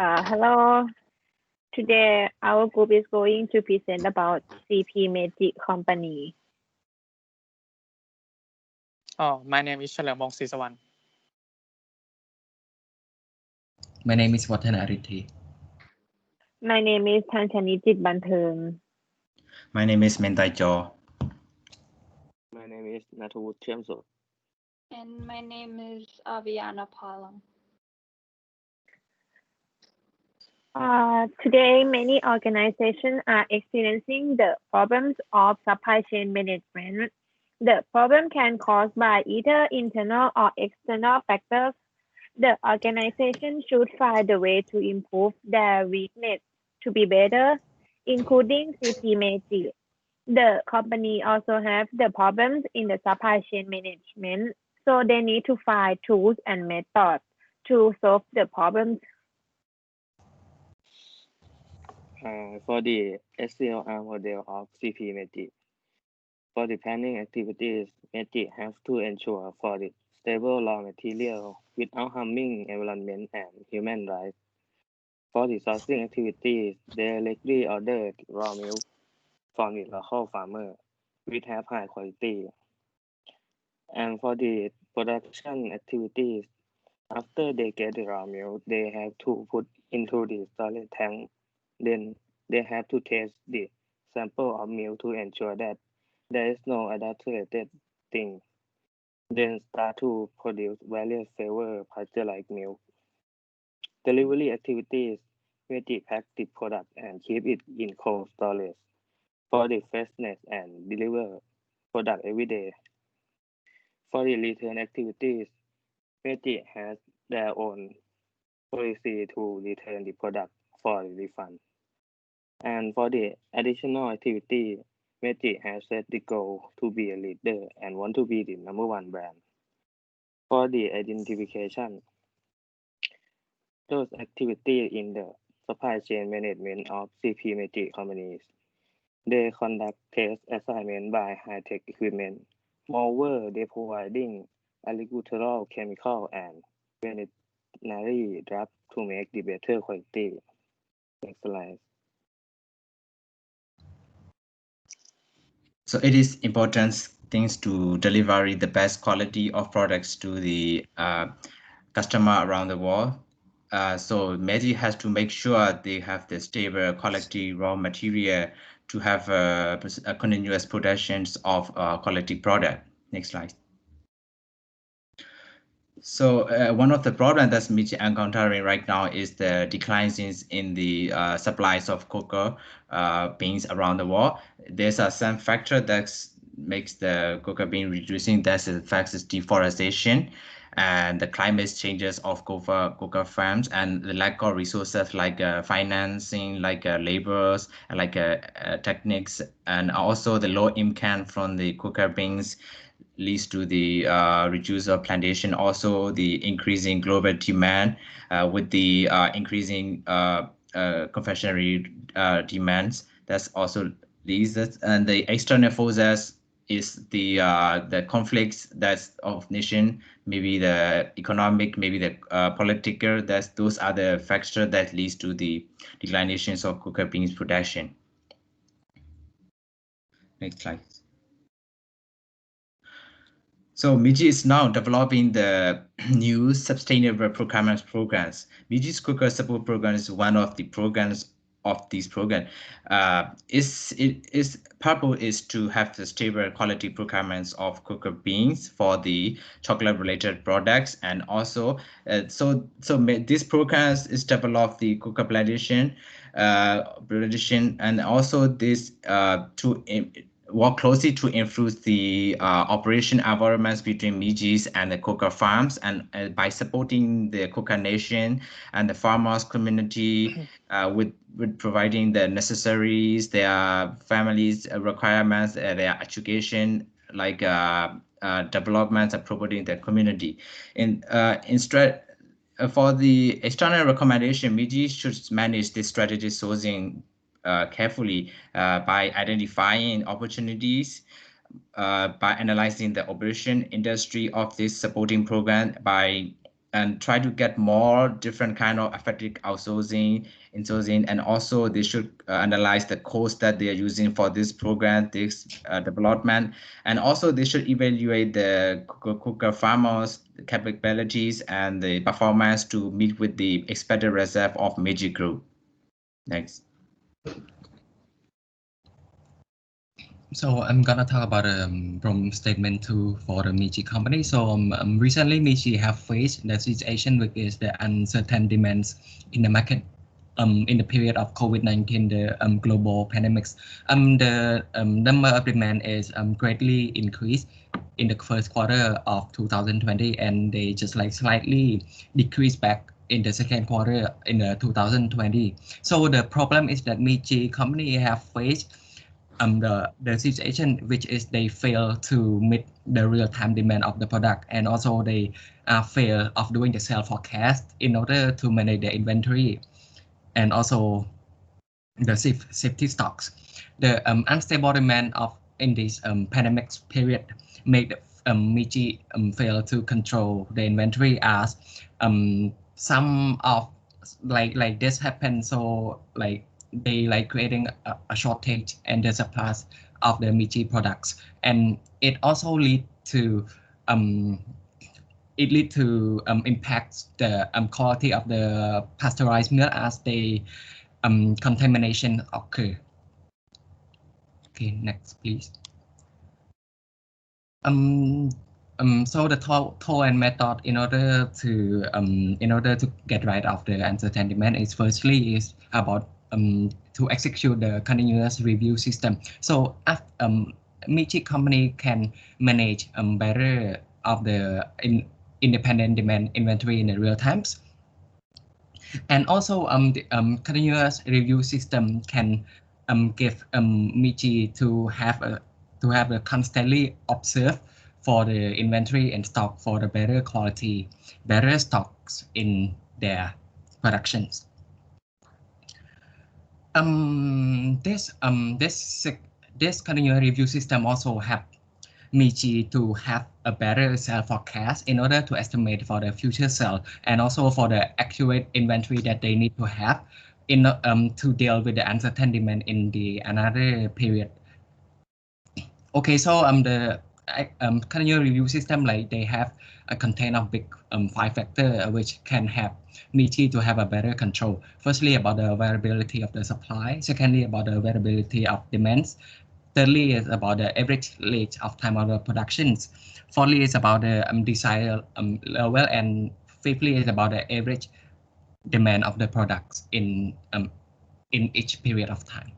Hello. Today, our group is going to present about CP Meiji Company. My name is เฉลิมวงศ์ศรีสวรรณ My name is Wathana Arithi. My name is Thanchani Banteng. My name is Mentai Jo. My name is Nathavut Thiamso. And my name is Aviana Palam. Today, many organizations are experiencing the problems of supply chain management. The problem can caused by either internal or external factors. The organization should find a way to improve their weakness to be better, including CP Meiji. The company also have the problems in the supply chain management, so they need to find tools and methods to solve the problems. For the SCLR model of CP Meiji, for the planning activities, Meiji has to ensure for the stable raw material without harming environment and human rights. For the sourcing activities, they directly order raw milk from the local farmer which have high quality. And for the production activities, after they get the raw milk, they have to put into the storage tank. Then they have to test the sample of milk to ensure that there is no adulterated thing. Then start to produce various flavor pasteurized milk. Delivery activities, Meiji pack the product and keep it in cold storage for the freshness and deliver product every day. For the return activities, Meiji has their own policy to return the product for refund. And for the additional activity, Meiji has set the goal to be a leader and want to be the #1 brand. For the identification, those activities in the supply chain management of CP Meiji companies, they conduct test assignment by high-tech equipment. Moreover, they providing agricultural chemical and veterinary drugs to make the better quality. Next slide. So it is important things to deliver the best quality of products to the customer around the world. So Meiji has to make sure they have the stable quality raw material to have a continuous production of quality product. Next slide. So one of the problems that Meiji encountering right now is the declines in the supplies of cocoa beans around the world. There's some factor that makes the cocoa bean reducing. That affects deforestation and the climate changes of cocoa farms and the lack of resources like financing, like laborers, like techniques, and also the low income from the cocoa beans leads to the reduce of plantation, also the increasing global demand with the increasing confectionery demands. That's also leads us, and the external forces is the conflicts that's of nation, maybe the economic, maybe the political. Those are the factors that leads to the declinations of cocoa beans production. Next slide. So Meiji is now developing the new sustainable procurement programs. Meiji's cocoa support program is one of the programs of this program. Its purpose is to have the stable quality procurements of cocoa beans for the chocolate-related products, and also this program is developed the cocoa plantation, and also this to work closely to improve the operation environments between Meiji's and the cocoa farms, and by supporting the cocoa nation and the farmers community with providing the necessaries, their families' requirements, their education, like developments and promoting the community. Instead, for the external recommendation, Meiji should manage the strategy sourcing carefully by identifying opportunities, by analyzing the operation industry of this supporting program, by and try to get more different kind of effective outsourcing, insourcing, and also they should analyze the cost that they are using for this program, this development, and also they should evaluate the cooker farmers' capabilities and the performance to meet with the expected reserve of Meiji Group. Next. So I'm gonna talk about from statement 2 for the Meiji company. So recently Meiji have faced the situation which is the uncertain demands in the market in the period of COVID-19, the global pandemics. The number of demand is greatly increased in the first quarter of 2020, and they just like slightly decreased back in the second quarter in 2020. So the problem is that Meiji company have faced the situation which is they fail to meet the real-time demand of the product, and also they fail of doing the sales forecast in order to manage the inventory and also the safety stocks. The unstable demand of in this pandemic period made Meiji fail to control the inventory as some of like this happened. So like they like creating a shortage and the supplies of the Meiji products, and it also lead to impact the quality of the pasteurized milk as they contamination occur. Okay, next please. So the tool and method in order to get rid of the uncertain demand is firstly is about to execute the continuous review system. So Meiji company can manage better of the independent demand inventory in the real times, and also the continuous review system can give Meiji to have a constantly observe for the inventory and stock for the better quality, better stocks in their productions. This continuous review system also have Meiji to have a better sales forecast in order to estimate for the future sale, and also for the accurate inventory that they need to have in to deal with the uncertain demand in the another period. Okay, so the continuous review system, like they have a contain of big 5 factors which can have Meiji to have a better control. Firstly, about the variability of the supply. Secondly, about the variability of demands. Thirdly is about the average rate of time of the productions. Fourthly is about the desired level, and fifthly is about the average demand of the products in each period of time.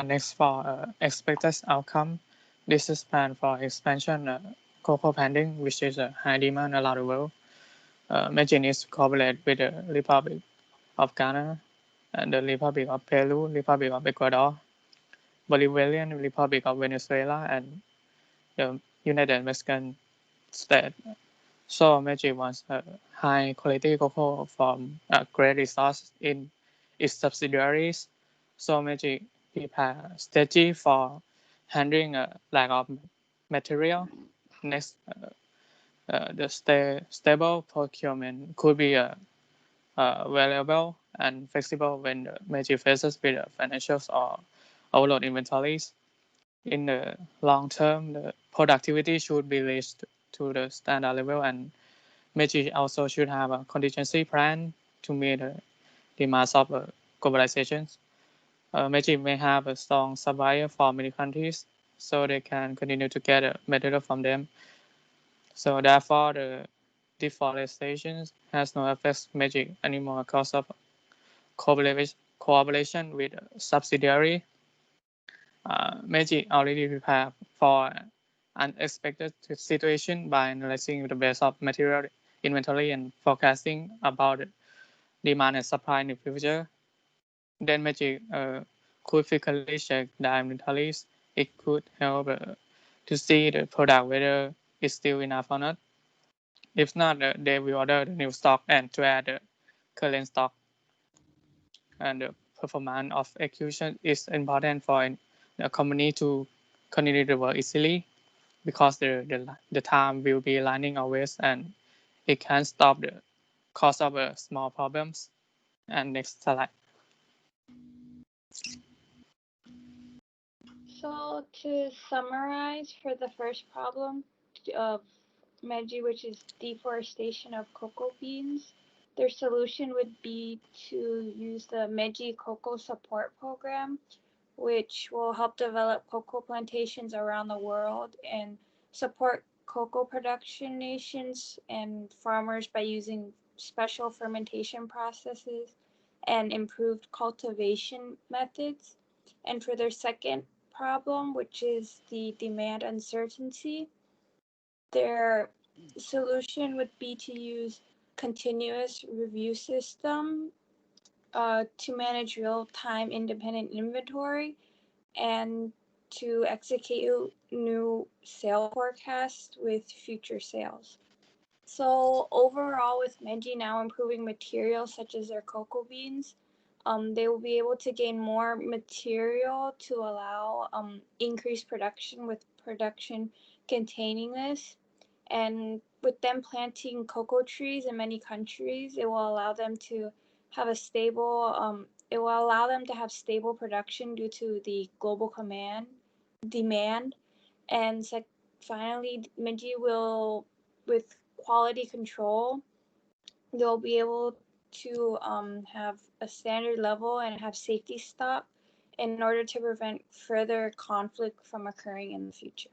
Next for expected outcome, this is plan for expansion cocoa planting, which is a high demand around the world. Meiji needs to cooperate with the Republic of Ghana and the Republic of Peru, Republic of Ecuador, Bolivarian Republic of Venezuela, and the United Mexican States. So Meiji wants a high quality cocoa from great resource in its subsidiaries. So Meiji prepare strategy for handling a lack of material. Next, the stable procurement could be variable and flexible when Meiji faces with financials or overload inventories. In the long term, the productivity should be raised to the standard level, and Meiji also should have a contingency plan to meet the demands of globalization. Meiji may have a strong supplier for many countries, so they can continue to get material from them. So therefore, the deforestation has no effect Meiji anymore because of cooperation with subsidiary. Meiji already prepared for unexpected situation by analyzing the base of material inventory and forecasting about demand and supply in the future. Then Meiji could frequently check the inventories. It could help to see the product whether it's still enough or not. If not, they will order the new stock and to add the current stock. And the performance of execution is important for a company to continue to work easily. because the time will be running always, and it can stop the cause of small problems. And next slide. So to summarize for the first problem of Meiji, which is deforestation of cocoa beans, their solution would be to use the Meiji Cocoa Support Program, which will help develop cocoa plantations around the world and support cocoa production nations and farmers by using special fermentation processes and improved cultivation methods. And for their second problem, which is the demand uncertainty, their solution would be to use continuous review system to manage real-time independent inventory and to execute new sale forecasts with future sales. So overall, with Meiji now improving materials such as their cocoa beans, they will be able to gain more material to allow increased production with production containing this. And with them planting cocoa trees in many countries, it will allow them to have a stable, it will allow them to have stable production due to the global demand. And finally, Meiji will, with quality control, they'll be able to have a standard level and have safety stock in order to prevent further conflict from occurring in the future.